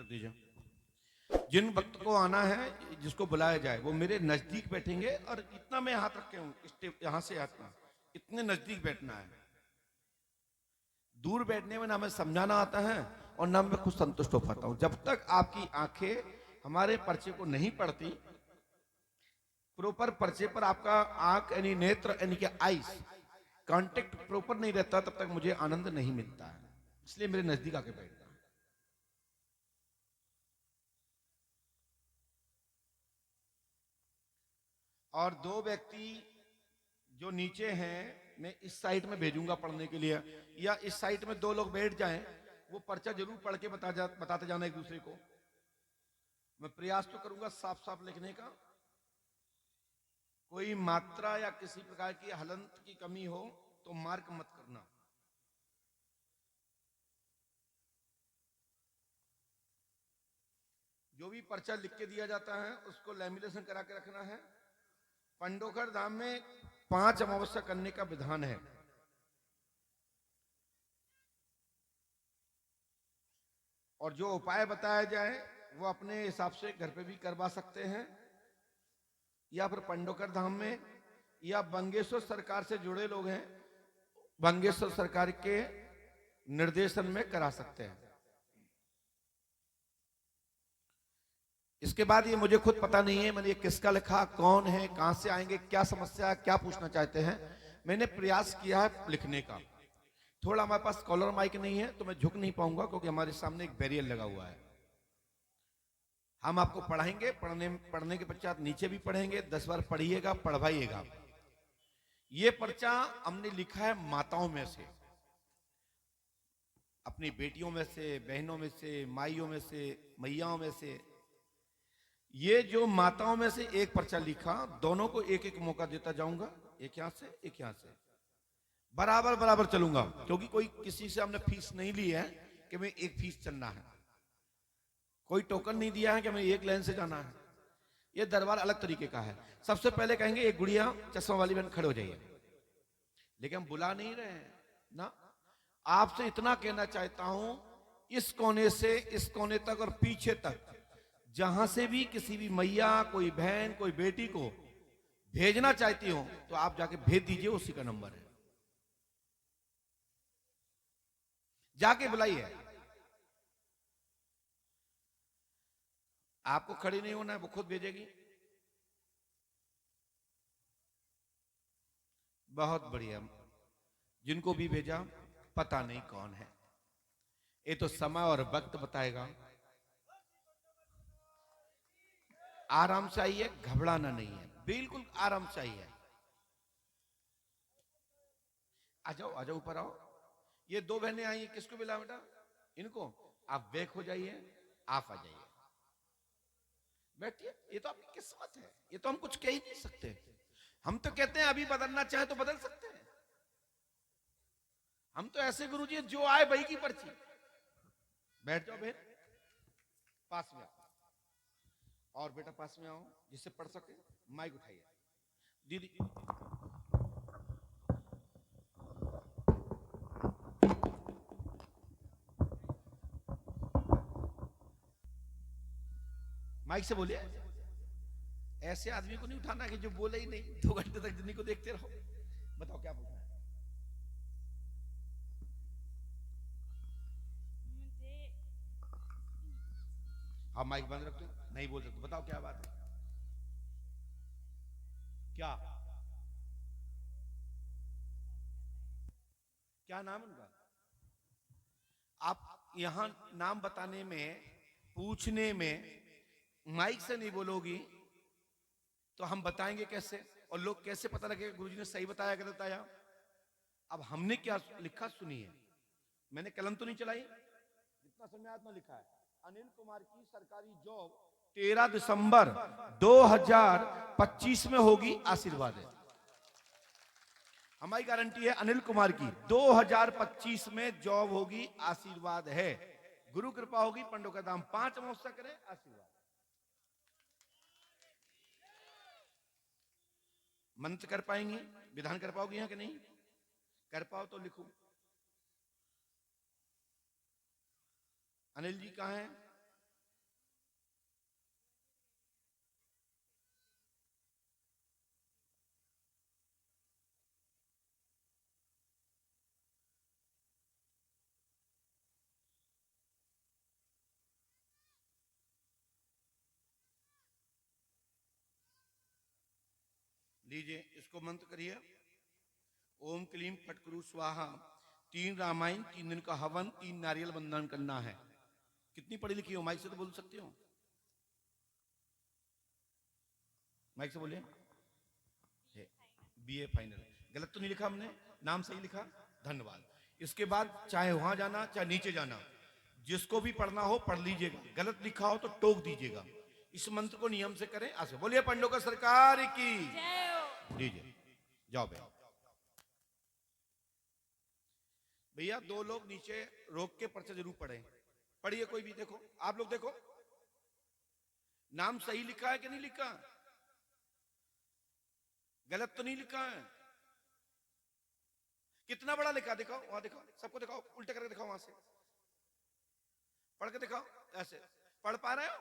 रख दीजिए। जिन वक्त को आना है, जिसको बुलाया जाए, वो मेरे नजदीक बैठेंगे और इतना मैं हाथ रखे हूं, यहां से हाथ, इतने नजदीक बैठना है। दूर बैठने में ना हमें समझाना आता है और ना मैं खुद संतुष्ट हो पाता हूं। जब तक आपकी आंखें हमारे पर्चे को नहीं पढ़ती, प्रॉपर पर्चे पर आपका आंख यानी नेत्र यानी कि आईज कांटेक्ट प्रॉपर नहीं रहता, तब तक मुझे आनंद नहीं मिलता है। इसलिए मेरे नजदीक आके बैठना है। और दो व्यक्ति जो नीचे हैं, मैं इस साइड में भेजूंगा पढ़ने के लिए, या इस साइड में दो लोग बैठ जाएं, वो पर्चा जरूर पढ़ के बताते जाना एक दूसरे को। मैं प्रयास तो करूंगा साफ साफ लिखने का, कोई मात्रा या किसी प्रकार की हलंत की कमी हो तो मार्क मत करना। जो भी पर्चा लिख के दिया जाता है उसको लैमिनेशन करा के रखना है। पंडोखर धाम में 5 अमावस्या करने का विधान है। और जो उपाय बताया जाए वो अपने हिसाब से घर पे भी करवा सकते हैं, या फिर पंडोकर धाम में या बंगेश्वर सरकार से जुड़े लोग हैं, बंगेश्वर सरकार के निर्देशन में करा सकते हैं। इसके बाद ये मुझे खुद पता नहीं है मैंने ये किसका लिखा, कौन है, कहां से आएंगे, क्या समस्या, क्या पूछना चाहते हैं। मैंने प्रयास किया है लिखने का। थोड़ा हमारे पास कॉलर माइक नहीं है तो मैं झुक नहीं पाऊंगा, क्योंकि हमारे सामने एक बैरियर लगा हुआ है। हम आपको पढ़ाएंगे, पढ़ने के पश्चात नीचे भी पढ़ेंगे, 10 बार पढ़िएगा, पढ़वाइएगा। ये पर्चा हमने लिखा है माताओं में से, अपनी बेटियों में से, बहनों में से, माइयों में से, मैयाओं में से। ये जो माताओं में से एक पर्चा लिखा, दोनों को एक एक मौका देता जाऊंगा, एक यहां से एक यहां से, बराबर बराबर चलूंगा, क्योंकि कोई किसी से हमने फीस नहीं ली है कि मैं एक फीस चलना है, कोई टोकन नहीं दिया है कि हमें एक लाइन से जाना है। ये दरबार अलग तरीके का है। सबसे पहले कहेंगे एक गुड़िया चश्मा वाली बहन खड़े हो जाइए, लेकिन हम बुला नहीं रहे हैं ना। आपसे इतना कहना चाहता हूं, इस कोने से इस कोने तक और पीछे तक, जहां से भी किसी भी मैया, कोई बहन, कोई बेटी को भेजना चाहती हो तो आप जाके भेज दीजिए, उसी का नंबर है, जाके बुलाइए। आपको खड़ी नहीं होना है, वो खुद भेजेगी। बहुत बढ़िया। जिनको भी भेजा पता नहीं कौन है, ये तो समय और वक्त बताएगा। आराम से आइए, घबराना नहीं है, बिल्कुल आराम से आइए। आ जाओ, आ जाओ, ऊपर आओ। ये दो बहनें आई हैं, किसको मिला बेटा? इनको। आप बैक हो जाइए, आप आ जाइए, बैठिए। ये तो आपकी किस्मत है, ये तो हम कुछ कह ही नहीं सकते। हम तो कहते हैं अभी बदलना चाहे तो बदल सकते हैं। हम तो ऐसे गुरुजी हैं, जो आए वही की पर्ची। बैठ जाओ बहन, पास में आओ, और बेटा पास में आओ, जिससे पढ़ सके। माइक उठाइए दीदी। माइक से बोलिए। ऐसे आदमी को नहीं उठाना कि जो बोले ही नहीं, 2 घंटे तक जिंदगी को देखते रहो। बताओ क्या पूछना है? आप माइक बंद रख दो, नहीं बोल सकते। बताओ क्या बात है? क्या क्या नाम उनका? आप यहां नाम बताने में, पूछने में माइक से नहीं बोलोगी तो हम बताएंगे कैसे, और लोग कैसे पता लगेगा गुरुजी ने सही बताया गलत बताया? अब हमने क्या लिखा सुनिए। मैंने कलम तो नहीं चलाई, जितना समय में लिखा है, अनिल कुमार की सरकारी जॉब 13 दिसंबर 2025 में होगी, आशीर्वाद है। हमारी गारंटी है अनिल कुमार की 2025 में जॉब होगी, आशीर्वाद है। गुरु कृपा होगी, पंडों का दाम 5 अमावस्या करें, आशीर्वाद। मंत्र कर पाएंगे, विधान कर पाओगे यहाँ कि नहीं? कर पाओ तो लिखो। अनिल जी कहाँ हैं? लीजिए इसको मंत्र करिए, ओम क्लीम फटकरू स्वाहा। 3 रामायण, 3 दिन का हवन, 3 नारियल बंधन करना है। कितनी पढ़ी लिखी हो? माइक से तो बोल सकती हो, माइक से बोलिए। BA final. गलत तो नहीं लिखा हमने? नाम सही लिखा, धन्यवाद। इसके बाद चाहे वहां जाना चाहे नीचे जाना, जिसको भी पढ़ना हो पढ़ लीजिएगा, गलत लिखा हो तो टोक दीजिएगा। इस मंत्र को नियम से करें। ऐसे बोलिए पंडों का सरकार की। लीजिए जाओ भैया 2 लोग नीचे रोक के पर्चा जरूर पढ़े। पढ़िए कोई भी, देखो आप लोग देखो नाम सही लिखा है कि नहीं लिखा, गलत तो नहीं लिखा है। कितना बड़ा लिखा, दिखाओ वहां, दिखाओ सबको, दिखाओ उल्टे करके दिखाओ, वहां से पढ़ के दिखाओ। ऐसे पढ़ पा रहे हो?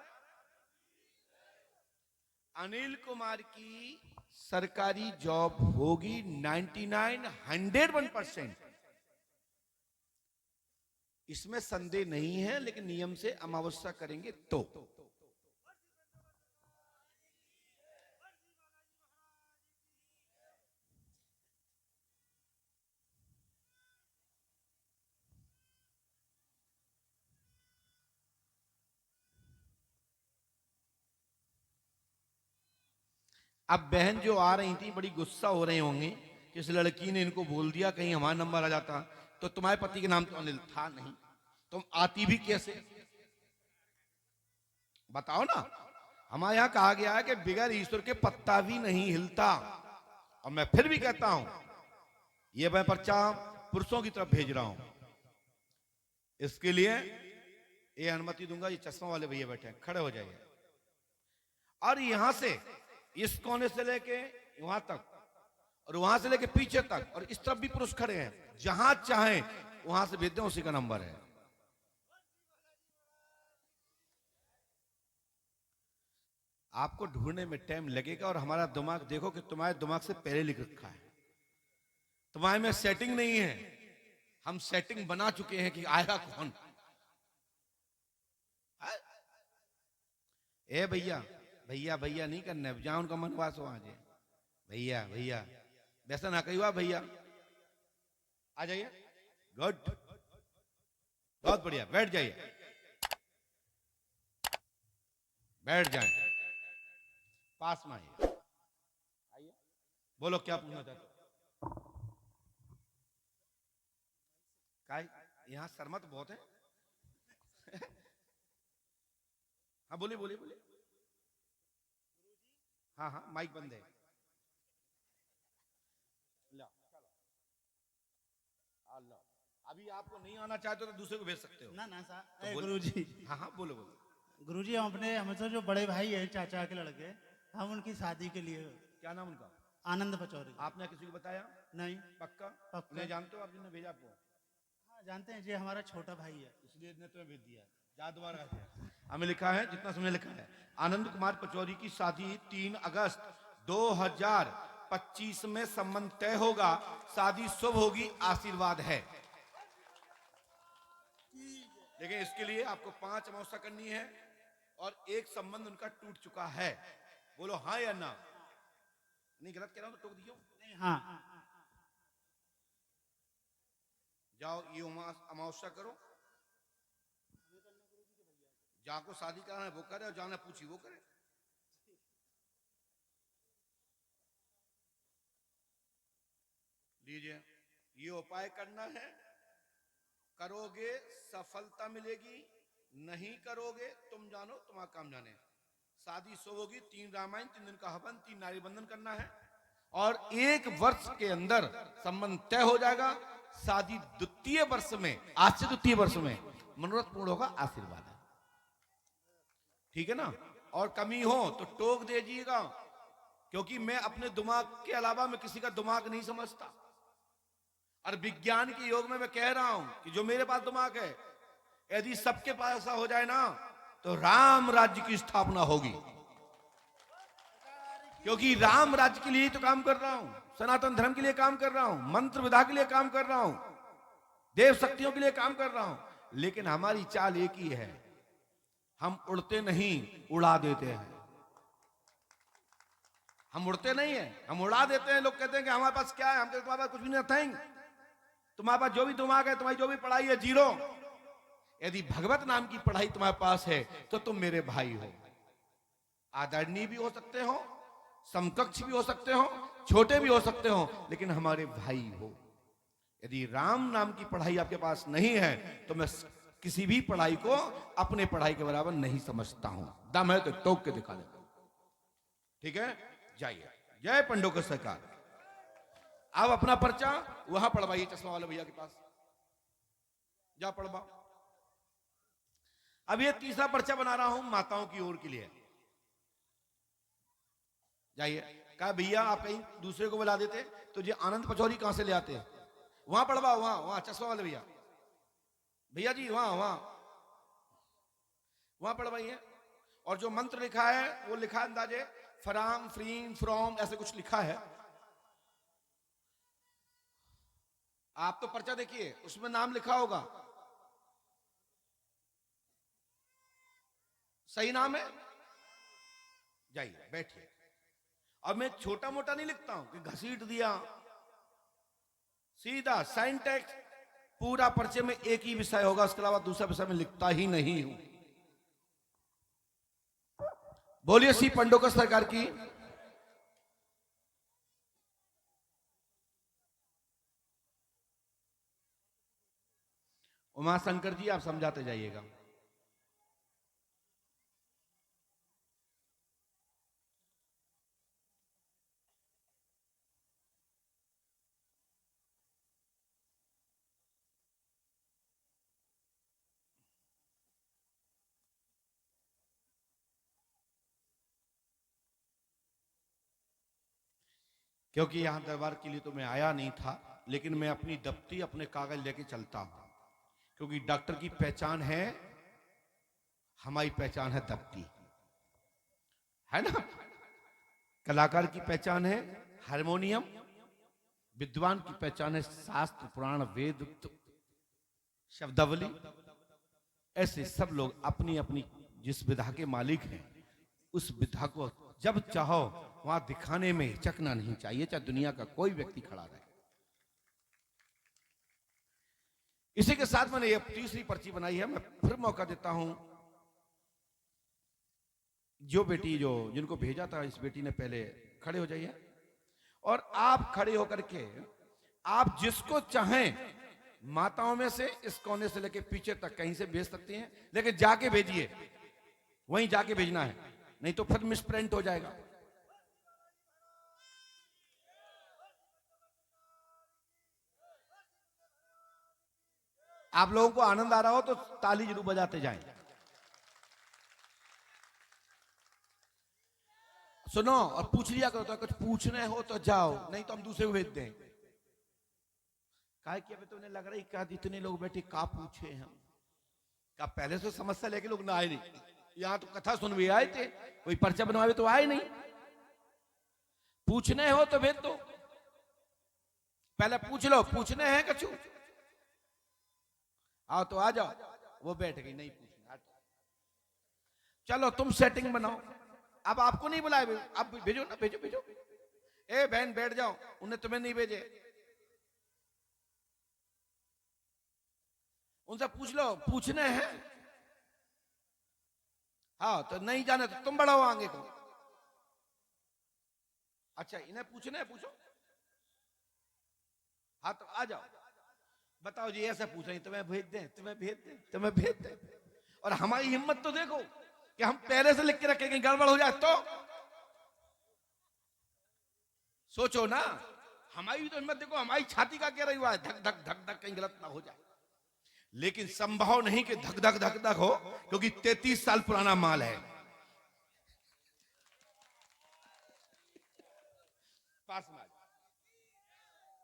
अनिल कुमार की सरकारी जॉब होगी 99 101%, इसमें संदेह नहीं है, लेकिन नियम से अमावस्या करेंगे तो। अब बहन जो आ रही थी बड़ी गुस्सा हो रहे होंगे कि इस लड़की ने इनको बोल दिया कहीं हमारा नंबर आ जाता। तो तुम्हारे पति के नाम तो अनिल था नहीं, तुम आती भी कैसे? बताओ ना। हमारे यहां कहा गया है कि बिगैर ईश्वर के पत्ता भी नहीं हिलता। और मैं फिर भी कहता हूं, ये मैं पर्चा पुरुषों की तरफ भेज रहा हूं। इसके लिए ये अनुमति दूंगा, ये चश्मा वाले भैया बैठे हैं, खड़े हो जाइए। और यहां से इस कोने से लेके वहां तक, और वहां से लेके पीछे तक, और इस तरफ भी पुरुष खड़े हैं, जहां चाहे वहां से भेज दें, उसी का नंबर है। आपको ढूंढने में टाइम लगेगा, और हमारा दिमाग देखो कि तुम्हारे दिमाग से पहले लिख रखा है, तुम्हारे में सेटिंग नहीं है। हम सेटिंग बना चुके हैं कि आएगा कौन। ए भैया, भैया भैया नहीं करना, जहां उनका मन वास हो आ जाए। भैया भैया वैसा ना कही हुआ, भैया आ जाइए। गुड, बहुत बढ़िया, बैठ जाइए, बैठ जाए, पास में आइए, आइए, बोलो क्या पूछना चाहते हो? यहाँ शर्मा तो बहुत है। हाँ बोलिए बोलिए बोलिए। हाँ हाँ माइक बंद है। लो लो, अभी आपको नहीं आना चाहते तो दूसरे को भेज सकते हो। ना ना सर, तो गुरुजी। हाँ हाँ बोलो बोलो। गुरुजी हम अपने हमेशा जो बड़े भाई है चाचा के लड़के, हम उनकी शादी के लिए। क्या नाम उनका? आनंद पचौरी। आपने किसी को बताया? नहीं। पक्का? पक्का। उन्हें जानते हो आप जिन्होंने भेजा आपको? हाँ जानते हैं जी, हमारा छोटा भाई है, इसलिए इसने तुम्हें भेज दिया। जा दोबारा हमें लिखा है, जितना समय लिखा है, आनंद कुमार पचौरी की शादी 3 अगस्त 2025 में संबंध तय होगा। शादी शुभ होगी, आशीर्वाद है। लेकिन इसके लिए आपको 5 अमावस्या करनी है, और एक संबंध उनका टूट चुका है। बोलो हाँ या ना? नहीं गलत कह रहा हूं तो टोक दियो। नहीं हाँ। जाओ ये अमावस्या करो, जाको शादी कराना है वो करे, और जाना पूछी वो करे। लीजिए, ये उपाय करना है, करोगे सफलता मिलेगी, नहीं करोगे तुम जानो, तुम्हारा काम जाने। शादी शुभ होगी, 3 रामायण, 3 दिन का हवन, 3 नारी बंधन करना है, और 1 वर्ष के अंदर संबंध तय हो जाएगा। शादी 2य वर्ष में, आज से 2य वर्ष में मनोरथ पूर्ण होगा, आशीर्वाद है। ठीक है ना? और कमी हो तो टोक दीजिएगा, क्योंकि मैं अपने दिमाग के अलावा मैं किसी का दिमाग नहीं समझता। और विज्ञान के योग में मैं कह रहा हूं कि जो मेरे पास दिमाग है, यदि सबके पास ऐसा हो जाए ना, तो राम राज्य की स्थापना होगी। क्योंकि राम राज्य के लिए तो काम कर रहा हूं, सनातन धर्म के लिए काम कर रहा हूं, मंत्र विधा के लिए काम कर रहा हूं, देव शक्तियों के लिए काम कर रहा हूं। लेकिन हमारी चाल एक ही है, हम उड़ते नहीं, उड़ा देते हैं। हम उड़ते नहीं है, हम उड़ा देते हैं। लोग कहते हैं कि हमारे पास क्या है, हम कहते हैं तुम्हारे पास कुछ भी नहीं, नथिंग। तुम्हारे पास जो भी दिमाग है, तुम्हारी जो भी पढ़ाई है, जीरो। यदि भगवत नाम की पढ़ाई तुम्हारे पास है तो तुम मेरे भाई हो। आदरणीय भी हो सकते हो, समकक्ष भी हो सकते हो, छोटे भी हो सकते हो, लेकिन हमारे भाई हो। यदि राम नाम की पढ़ाई आपके पास नहीं है तो मैं किसी भी पढ़ाई को अपने पढ़ाई के बराबर नहीं समझता हूं। दम है तो टोक के दिखा देता। ठीक है, जाइए। जय पंडो का सरकार। अब अपना पर्चा वहां पढ़वाइए, चश्मा वाले भैया के पास जा पढ़वा। अब ये तीसरा पर्चा बना रहा हूं माताओं की ओर के लिए। जाइए। कहा भैया आप कहीं दूसरे को बुला देते तो ये आनंद पचौरी कहां से ले आते हैं? वहां पढ़वा, वहां वहां चश्मा वाले भैया, भैया जी वहां वहां वहां पढ़वाइए। और जो मंत्र लिखा है वो लिखा अंदाजे फराम फ्रीम फ्रॉम ऐसे कुछ लिखा है। आप तो पर्चा देखिए, उसमें नाम लिखा होगा, सही नाम है। जाइए बैठिए। अब मैं छोटा मोटा नहीं लिखता हूं कि घसीट दिया, सीधा साइंटेक्स पूरा पर्चे में एक ही विषय होगा, उसके अलावा दूसरा विषय में लिखता ही नहीं हूं। बोलिए श्री पंडोकर सरकार की। उमा शंकर जी आप समझाते जाइएगा। क्योंकि यहां दरबार के लिए तो मैं आया नहीं था, लेकिन मैं अपनी दफ्ती अपने कागज लेके चलता हूं। क्योंकि डॉक्टर की पहचान है, हमारी पहचान है दफ्ती, है ना। कलाकार की पहचान है हारमोनियम, विद्वान की पहचान है शास्त्र पुराण वेद शब्दावली। ऐसे सब लोग अपनी अपनी जिस विधा के मालिक हैं, उस विधा को जब चाहो वहां दिखाने में हिचकना नहीं चाहिए, चाहे दुनिया का कोई व्यक्ति खड़ा रहे। इसी के साथ मैंने ये तीसरी पर्ची बनाई है। मैं फिर मौका देता हूं, जो बेटी जो जिनको भेजा था इस बेटी ने, पहले खड़े हो जाइए। और आप खड़े होकर के आप जिसको चाहें माताओं में से इस कोने से लेके पीछे तक कहीं से भेज सकती हैं, लेकिन जाके भेजिए, वहीं जाके भेजना है, नहीं तो फिर मिसप्रिंट हो जाएगा। आप लोगों को आनंद आ रहा हो तो ताली जरूर बजाते जाएं। सुनो और पूछ लिया करो, तो कुछ पूछने हो तो जाओ, नहीं तो हम दूसरे को भेज दें। काहे कि अभी तो उन्हें लग रहा है क्या इतने लोग बैठे का पूछे हम, का पहले से समस्या लेके लोग ना आए नहीं, यहां तो कथा सुन भी आए थे, कोई पर्चा बनवावे तो आए नहीं। पूछने हो तो भेज दो, पहले पूछ लो पूछने हैं कछु, आओ तो आ जाओ। वो बैठ गई, नहीं पूछना, चलो तुम सेटिंग बनाओ। अब आपको नहीं बुलाए, आप भेजो ना, भेजो भेजो। ए बहन बैठ जाओ, उन्हें तुम्हें नहीं भेजे, उनसे पूछ लो पूछने हैं। हाँ तो नहीं जाने तो तुम बढ़ाओ आगे को। अच्छा इन्हें पूछने हैं, पूछो। हाँ तो आ जाओ, बताओ जी ऐसा पूछ रही, तुम्हें भेज दें, तुम्हें भेज दें, तुम्हें भेज दें। और हमारी हिम्मत तो देखो कि हम पहले से लिख के रखेंगे, गड़बड़ हो जाए तो सोचो ना। हमारी भी तो हिम्मत देखो, हमारी छाती का क्या रही हुआ है, धक धक धक धक, कहीं गलत ना हो जाए। लेकिन संभव नहीं कि धक धक धक धक हो, क्योंकि 33 साल पुराना माल है। पास में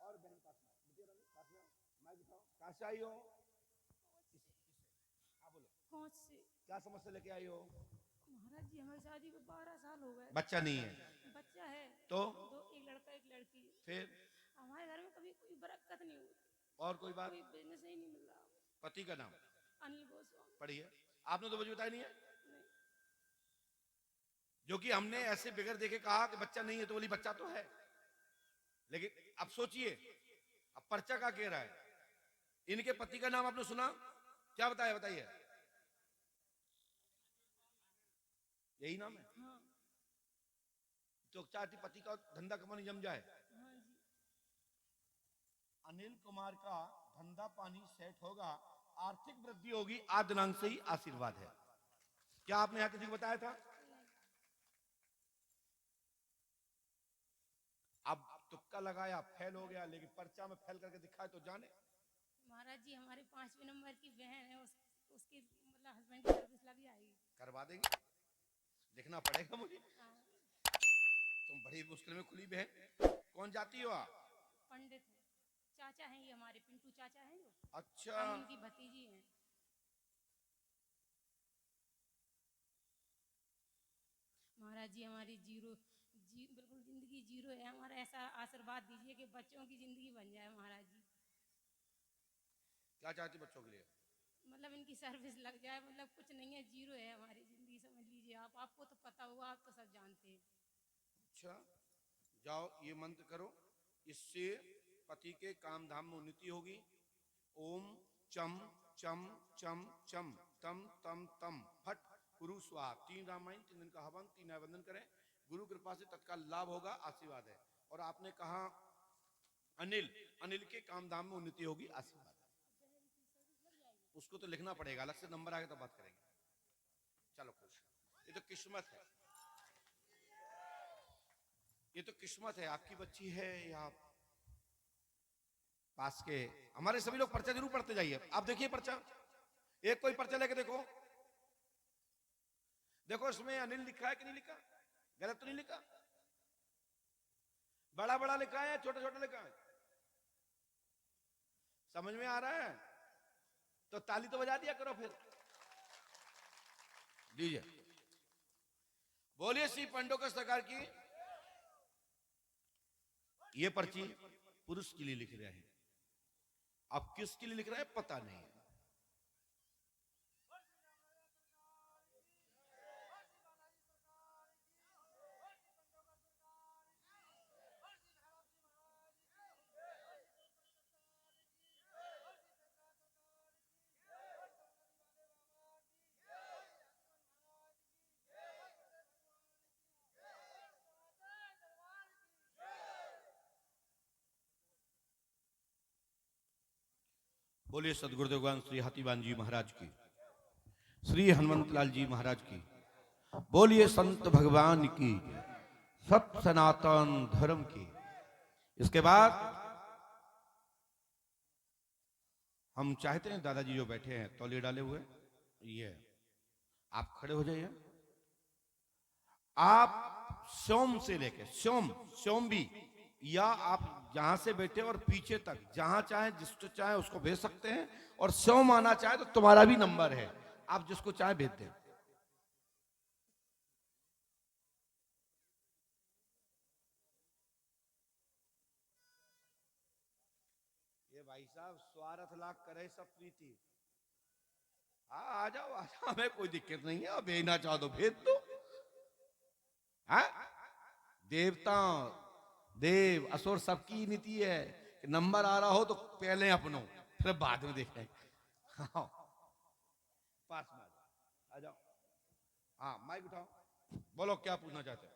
और बहन पास में कहां से आई हो? बोलो कौन से? क्या समस्या लेके आई हो? महाराज जी हमारी शादी को 12 साल हो गए। बच्चा नहीं है? बच्चा है तो दो, एक लड़का एक लड़की। फिर हमारे घर में कभी कोई बरकत नहीं हुई, और कोई बात? कोई बिजनेस ही नहीं मिल रहा। पति का नाम अनिल गोस्वामी। पढ़िए, आपने तो मुझे बताया नहीं है। नहीं। जो कि हमने ऐसे बगैर देखे कहा कि बच्चा नहीं है, तो बोली बच्चा तो है। लेकिन अब सोचिए, अब पर्चा का कह रहा है। इनके पति का नाम आपने सुना? क्या बताया, बताइए। यही नाम है? हाँ तो चाहती पति का धंधा कमानी जम जाए। हाँ जी। अनिल कुमार का धंधा पानी सेट होगा, आर्थिक वृद्धि होगी, आज दिनांक से ही आशीर्वाद है। क्या आपने यहां किसी को बताया था? अब तुक्का लगाया, फेल हो गया, लेकिन पर्चा में फेल करके दिखाए तो जाने। महाराज जी हमारे 5वें नंबर की बहन है, उसकी मतलब हस्बैंड की सर्विस लग जाएगी। करवा देंगे, देखना पड़ेगा मुझे। हाँ, तुम बड़ी मुश्किल में खुली बहन। कौन जाती हो आप? पंडित है, चाचा हैं ये हमारे, पिंटू चाचा हैं जो, अच्छा, हम उनकी भतीजी हैं। महाराज जी हमारी बिल्कुल जिंदगी जीरो है। हमारा ऐसा आशीर्वाद दीजिए कि बच्चों की जिंदगी बन जाए महाराज जी। क्या चाहती बच्चों के लिए? मतलब इनकी सर्विस लग जाए, मतलब कुछ नहीं है, जीरो है हमारी जिंदगी, समझ लीजिए आप। आपको तो पता होगा, आप तो सब जानते हैं। अच्छा, जाओ ये मंत्र करो, इससे पति के काम धाम में उन्नति होगी। ओम चम चम चम चम तम तम तम फट गुरु स्वाहा। 3 रामायण, 3 दिन का हवन, 3 आवेदन करें, गुरु कृपा से तत्काल लाभ होगा, आशीर्वाद है। और आपने कहा अनिल, अनिल के काम धाम में उन्नति होगी, आशीर्वाद है। उसको तो लिखना पड़ेगा, अलग से नंबर आएगा तो बात करेंगे। चलो खुश, ये तो किस्मत है, ये तो किस्मत है। आपकी बच्ची है या पास के। हमारे सभी लोग पर्चा जरूर पढ़ते जाइए। आप देखिए पर्चा, एक कोई पर्चा लेके देखो, देखो इसमें अनिल लिखा है कि नहीं लिखा, गलत तो नहीं लिखा? बड़ा बड़ा लिखा है, छोटा छोटा लिखा है? समझ में आ रहा है तो ताली तो बजा दिया करो फिर। लीजिए, बोलिए श्री पंडोकर सरकार की। ये पर्ची पुरुष के लिए लिख रहे हैं, अब किसके लिए लिख रहे हैं पता नहीं। बोलिए सदगुरुदेव भगवान श्री हाथीवान जी महाराज की, श्री हनुमंतलाल जी महाराज की, बोलिए संत भगवान की, सत सनातन धर्म की। इसके बाद हम चाहते हैं दादाजी जो बैठे हैं तौलिए डाले हुए, ये आप खड़े हो जाइए। आप सोम से लेके सोम भी, या आप जहां से बैठे और पीछे तक जहां चाहे जिसको चाहे उसको भेज सकते हैं। और सोम आना चाहे तो तुम्हारा भी नंबर है, आप जिसको चाहे भेज दें। ये भाई साहब स्वार्थ लाख करे सब प्रीति। हाँ आ जाओ, हमें कोई दिक्कत नहीं है, भेजना चाहो तो भेज दो। हाँ? देवता देव असुर सबकी नीति है कि नंबर आ रहा हो तो पहले अपनो, फिर बाद में देखें। हाँ, पास में आ जाओ। हाँ माइक उठाओ, बोलो क्या पूछना चाहते हो,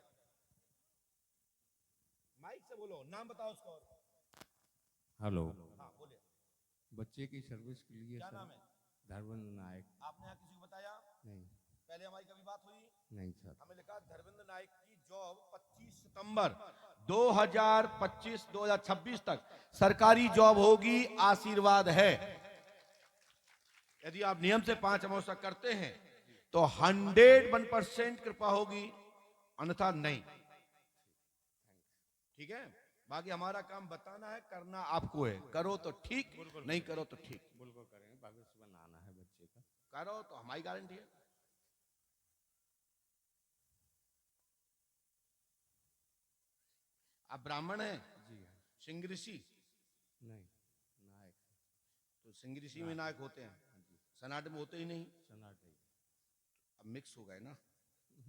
माइक से बोलो, नाम बताओ उसको। हेलो, हाँ बोलिए, बच्चे की सर्विस के लिए क्या सर। नाम है? धर्मेंद्र नायक। आपने यहाँ किसी को बताया? नहीं। पहले हमारी कभी बात हुई? नहीं सर। हमें लिखा धर्मेंद्र नायक की जॉब 25 सितंबर 2025-2026 तक सरकारी जॉब होगी, आशीर्वाद है। यदि आप नियम से 5 अमावस्या करते हैं तो 101% कृपा होगी, अन्यथा नहीं। ठीक है, बाकी हमारा काम बताना है, करना आपको है। करो तो ठीक, नहीं करो तो ठीक। बिल्कुल करेंगे, भविष्य बनाना है बच्चे का। करो तो हमारी गारंटी है। आप ब्राह्मण हैं? जी हाँ। सिंह ऋषि? नहीं, नायक। तो सिंह ऋषि में नायक होते हैं, सनाट में होते ही नहीं। सनातन। अब मिक्स हो गए ना।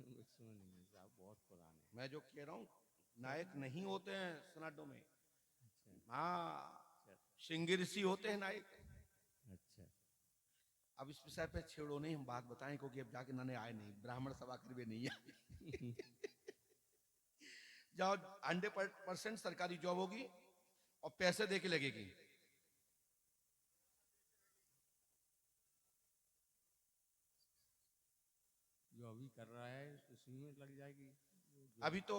मिक्स में नहीं है। साहब बहुत पुराने। मैं जो कह रहा हूँ नायक नहीं होते हैं सनाडो में, हाँ सिंह ऋषि होते हैं नायक। अच्छा अब इस विषय पे छेड़ो नहीं, हम बात बताएं क्योंकि अब जाके नने आए नहीं, ब्राह्मण सभा भी नहीं आए। जाओ 100% सरकारी जॉब होगी और पैसे दे के लगेगी। जो अभी कर रहा है उसी में लग जाएगी। अभी तो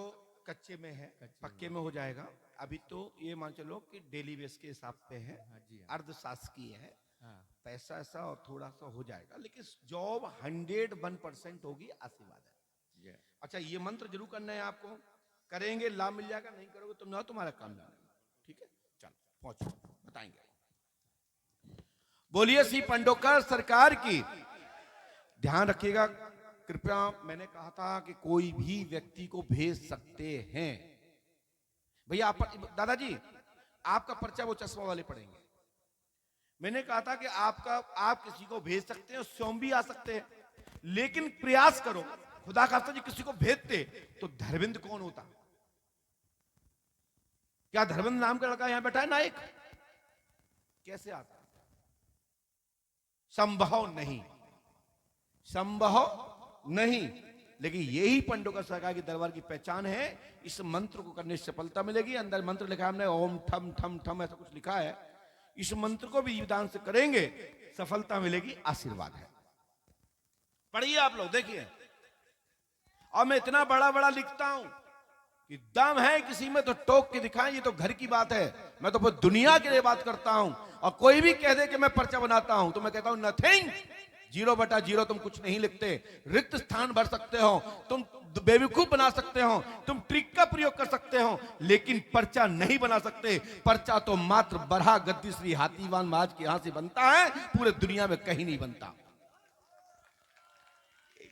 कच्चे में है, कच्चे पक्के में हो जाएगा। अभी तो ये मान चलो कि डेली बेस के हिसाब पे है, हाँ जी हाँ अर्धशासकीय है, हाँ पैसा ऐसा और थोड़ा सा हो जाएगा, लेकिन जॉब 101% होगी, आशीर्वाद है। ये अच्छा ये मंत्र जरूर करना है आपको, करेंगे लाभ मिल जाएगा, नहीं करोगे तो ना तुम्हारा काम जाने। ठीक है, चलो पहुंचो, बताएंगे। बोलिए श्री पंडोकर सरकार की। ध्यान रखिएगा कृपया, मैंने कहा था कि कोई भी व्यक्ति को भेज सकते हैं। भैया आप दादाजी आपका पर्चा वो चश्मा वाले पढ़ेंगे। मैंने कहा था कि आप किसी को भेज सकते हैं, स्वयं भी आ सकते हैं, लेकिन प्रयास करो। खुदा खास्ता जी किसी को भेजते तो धर्मेंद्र कौन होता? क्या धर्मेंद्र नाम का लड़का यहां बैठा है नायक? कैसे आता? संभव नहीं, संभव नहीं। लेकिन यही पंडोकर सरकार की दरबार की पहचान है। इस मंत्र को करने से सफलता मिलेगी। अंदर मंत्र लिखा है हमने, ओम ठम ठम ठम ऐसा कुछ लिखा है। इस मंत्र को भी विधान से करेंगे, सफलता मिलेगी, आशीर्वाद है। पढ़िए आप लोग, देखिए। और मैं इतना बड़ा बड़ा लिखता हूं कि दम है किसी में तो टोक के दिखाएं। ये तो घर की बात है, मैं तो पूरी दुनिया के लिए बात करता हूं। और कोई भी कह दे कि मैं पर्चा बनाता हूं तो मैं कहता हूं नथिंग, 0/0। तुम कुछ नहीं लिखते, रिक्त स्थान भर सकते हो, तुम बेवकूफ बना सकते हो, तुम ट्रिक का प्रयोग कर सकते हो, लेकिन पर्चा नहीं बना सकते। पर्चा तो मात्र बरहा गद्दी श्री हाथीवान महाराज के यहां से बनता है, पूरे दुनिया में कहीं नहीं बनता।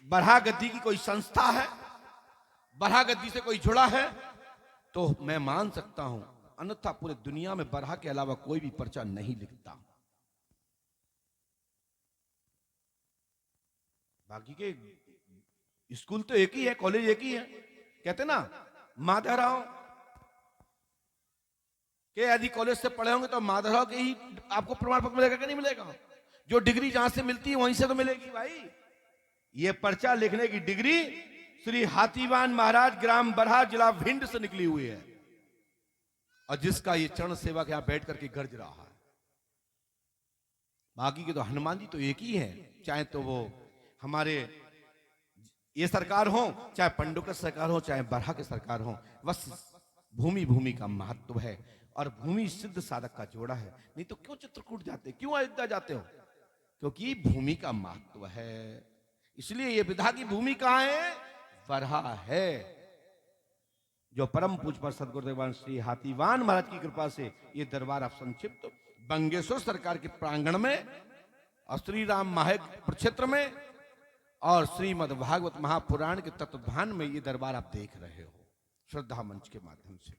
बरहा गद्दी की कोई संस्था है, बरहा गद्दी से कोई जुड़ा है तो मैं मान सकता हूं, अन्यथा पूरे दुनिया में बरहा के अलावा कोई भी पर्चा नहीं लिखता। बाकी के स्कूल तो एक ही है, कॉलेज एक ही है। कहते ना माधवराव के यदि कॉलेज से पढ़े होंगे तो माधवराव के ही आपको प्रमाण पत्र मिलेगा कि नहीं मिलेगा? जो डिग्री जहां से मिलती है वहीं से तो मिलेगी भाई। ये पर्चा लिखने की डिग्री श्री हाथीवान महाराज ग्राम बरहा जिला भिंड से निकली हुई है, और जिसका ये चरण सेवक यहां बैठ करके गर्ज रहा है। बाकी के तो हनुमान जी तो एक ही है, चाहे तो वो हमारे ये सरकार हो, चाहे पंडोकर सरकार हो, चाहे बरहा के सरकार हो। बस भूमि भूमि का महत्व है, और भूमि सिद्ध साधक का जोड़ा है। नहीं तो क्यों चित्रकूट जाते, क्यों अयोध्या जाते हो? क्योंकि भूमि का महत्व है। इसलिए ये विधा की भूमि कहां है? बरहा है। जो परम पूज्य पर सदगुरुदेव श्री हाथीवान महाराज की कृपा से ये दरबार अब संक्षिप्त बंगेश्वर सरकार के प्रांगण में और श्री राम माहेक प्रक्षेत्र में और श्रीमद् भागवत महापुराण के तत्वधान में ये दरबार आप देख रहे हो श्रद्धा मंच के माध्यम से।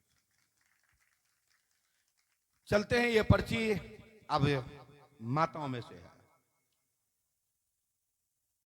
चलते हैं, ये पर्ची अब माताओं में से है।